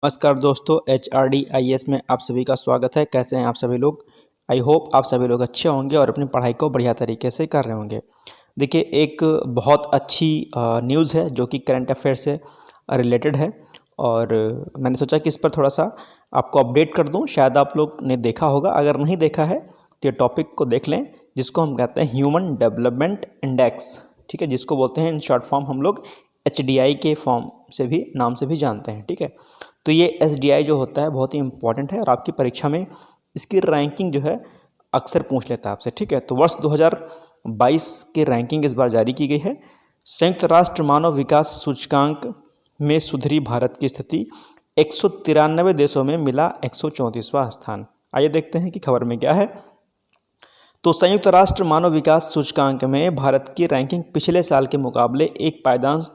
नमस्कार दोस्तों, HRD IAS में आप सभी का स्वागत है। कैसे हैं आप सभी लोग? आई होप आप सभी लोग अच्छे होंगे और अपनी पढ़ाई को बढ़िया तरीके से कर रहे होंगे। देखिए, एक बहुत अच्छी न्यूज़ है जो कि करंट अफेयर से रिलेटेड है और मैंने सोचा कि इस पर थोड़ा सा आपको अपडेट कर दूं। शायद आप लोग ने देखा होगा, अगर नहीं देखा है तो ये टॉपिक को देख लें, जिसको हम कहते हैं ह्यूमन डेवलपमेंट इंडेक्स। ठीक है, जिसको बोलते हैं इन शॉर्ट फॉर्म हम लोग HDI के फॉर्म से भी नाम से भी जानते हैं। ठीक है, तो ये SDI जो होता है बहुत ही इंपॉर्टेंट है और आपकी परीक्षा में इसकी रैंकिंग जो है अक्सर पूछ लेता है आपसे। ठीक है, तो वर्ष 2022 की रैंकिंग इस बार जारी की गई है। संयुक्त राष्ट्र मानव विकास सूचकांक में सुधरी भारत की स्थिति, 193 देशों में मिला 134वां स्थान। आइए देखते हैं कि खबर में क्या है। तो संयुक्त राष्ट्र मानव विकास सूचकांक में भारत की रैंकिंग पिछले साल के मुकाबले एक पायदान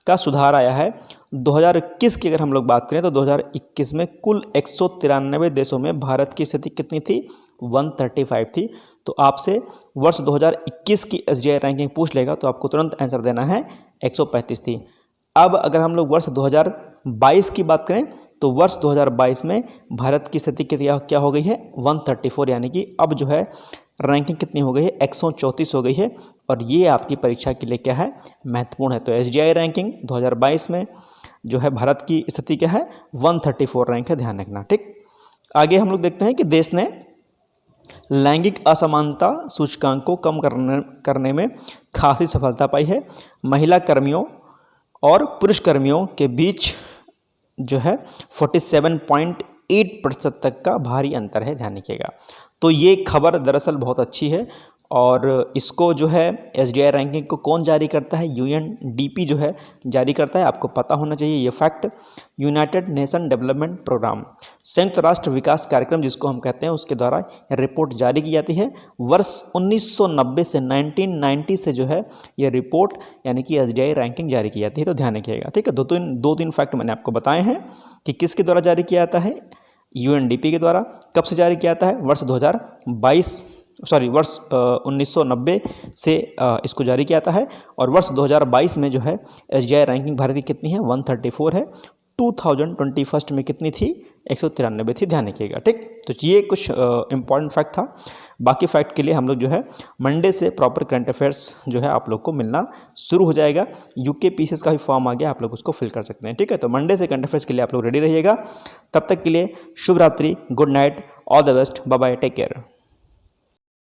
का सुधार आया है। 2021 की अगर हम लोग बात करें तो 2021 में कुल 193 देशों में भारत की स्थिति कितनी थी? 135 थी। तो आपसे वर्ष 2021 की SDI रैंकिंग पूछ लेगा तो आपको तुरंत आंसर देना है 135 थी। अब अगर हम लोग वर्ष 2022 की बात करें तो वर्ष 2022 में भारत की स्थिति क्या हो गई है? 134, यानी कि अब जो है रैंकिंग कितनी हो गई है? 134 हो गई है। और ये आपकी परीक्षा के लिए क्या है? महत्वपूर्ण है। तो SDI रैंकिंग 2022 में जो है भारत की स्थिति क्या है? 134 रैंक है, ध्यान रखना। ठीक, आगे हम लोग देखते हैं कि देश ने लैंगिक असमानता सूचकांक को कम करने में खासी सफलता पाई है। महिला कर्मियों और पुरुष कर्मियों के बीच जो है 47.8% तक का भारी अंतर है, ध्यान रखिएगा। तो ये खबर दरअसल बहुत अच्छी है और इसको जो है SDI रैंकिंग को कौन जारी करता है? UNDP जो है जारी करता है। आपको पता होना चाहिए ये fact. United Nation development programme, संयुक्त राष्ट्र विकास कार्यक्रम जिसको हम कहते हैं, उसके द्वारा रिपोर्ट जारी की जाती है। वर्ष 1990 से 1990 से जो है ये रिपोर्ट यानी कि SDI रैंकिंग जारी की जाती है। तो ध्यान रखिएगा। ठीक है, दो तीन फैक्ट मैंने आपको बताए हैं कि किसके द्वारा जारी किया जाता है? UNDP के द्वारा। कब से जारी किया जाता है? वर्ष 1990 से इसको जारी किया जाता है। और वर्ष 2022 में जो है SDI रैंकिंग भारत की कितनी है? 134 है। 2021 में कितनी थी? 193 थी, ध्यान रखिएगा। ठीक, तो ये कुछ इंपॉर्टेंट फैक्ट था। बाकी फैक्ट के लिए हम लोग जो है मंडे से प्रॉपर करंट अफेयर्स जो है आप लोग को मिलना शुरू हो जाएगा। UKPCS का भी फॉर्म आ गया, आप लोग उसको फिल कर सकते हैं। ठीक है, तो मंडे से करंट अफेयर्स के लिए आप लोग रेडी रहिएगा। तब तक के लिए शुभ रात्रि, good night, all the best, bye bye, take care.